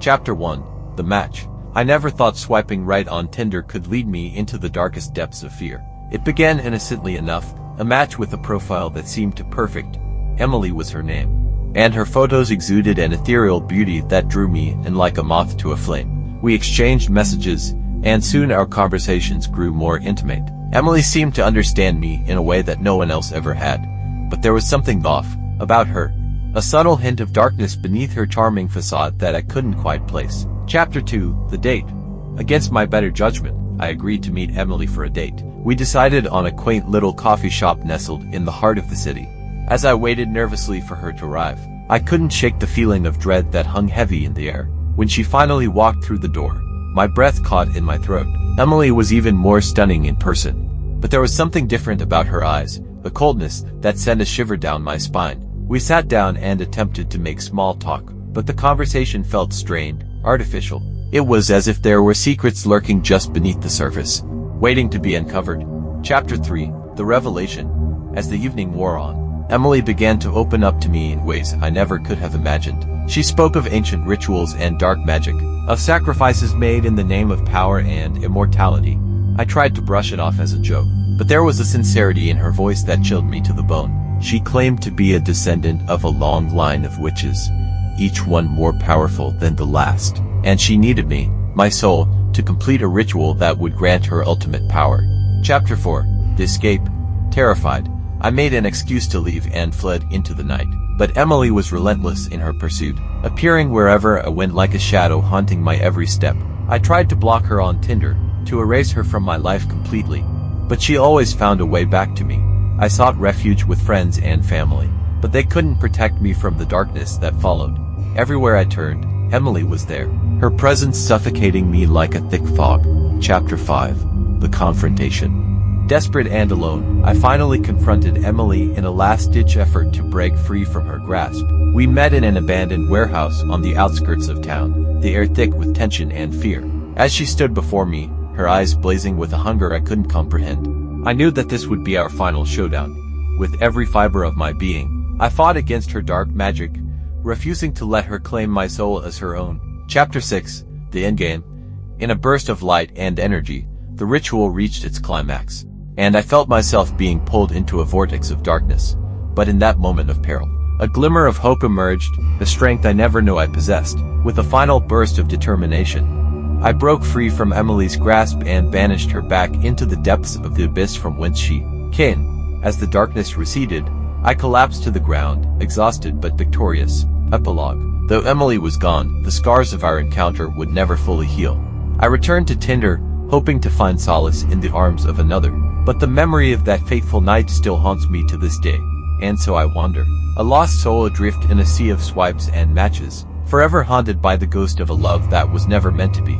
Chapter 1. The Match. I never thought swiping right on Tinder could lead me into the darkest depths of fear. It began innocently enough, a match with a profile that seemed too perfect. Emily was her name. And her photos exuded an ethereal beauty that drew me in like a moth to a flame. We exchanged messages, and soon our conversations grew more intimate. Emily seemed to understand me in a way that no one else ever had. But there was something off about her. A subtle hint of darkness beneath her charming facade that I couldn't quite place. Chapter 2. The Date. Against my better judgment, I agreed to meet Emily for a date. We decided on a quaint little coffee shop nestled in the heart of the city. As I waited nervously for her to arrive, I couldn't shake the feeling of dread that hung heavy in the air. When she finally walked through the door, my breath caught in my throat. Emily was even more stunning in person. But there was something different about her eyes, a coldness that sent a shiver down my spine. We sat down and attempted to make small talk, but the conversation felt strained, artificial. It was as if there were secrets lurking just beneath the surface, waiting to be uncovered. Chapter 3. The Revelation. As the evening wore on, Emily began to open up to me in ways I never could have imagined. She spoke of ancient rituals and dark magic, of sacrifices made in the name of power and immortality. I tried to brush it off as a joke, but there was a sincerity in her voice that chilled me to the bone. She claimed to be a descendant of a long line of witches, each one more powerful than the last, and she needed me, my soul, to complete a ritual that would grant her ultimate power. Chapter 4. The Escape. Terrified, I made an excuse to leave and fled into the night. But Emily was relentless in her pursuit, appearing wherever I went like a shadow haunting my every step. I tried to block her on Tinder, to erase her from my life completely, but she always found a way back to me. I sought refuge with friends and family, but they couldn't protect me from the darkness that followed. Everywhere I turned, Emily was there, her presence suffocating me like a thick fog. Chapter 5. The Confrontation. Desperate and alone, I finally confronted Emily in a last-ditch effort to break free from her grasp. We met in an abandoned warehouse on the outskirts of town, the air thick with tension and fear. As she stood before me, her eyes blazing with a hunger I couldn't comprehend, I knew that this would be our final showdown. With every fiber of my being, I fought against her dark magic, refusing to let her claim my soul as her own. Chapter 6. The Endgame. In a burst of light and energy, the ritual reached its climax, and I felt myself being pulled into a vortex of darkness. But in that moment of peril, a glimmer of hope emerged, a strength I never knew I possessed. With a final burst of determination, I broke free from Emily's grasp and banished her back into the depths of the abyss from whence she came. As the darkness receded, I collapsed to the ground, exhausted but victorious. Epilogue. Though Emily was gone, the scars of our encounter would never fully heal. I returned to Tinder, hoping to find solace in the arms of another, but the memory of that fateful night still haunts me to this day. And so I wander, a lost soul adrift in a sea of swipes and matches, forever haunted by the ghost of a love that was never meant to be.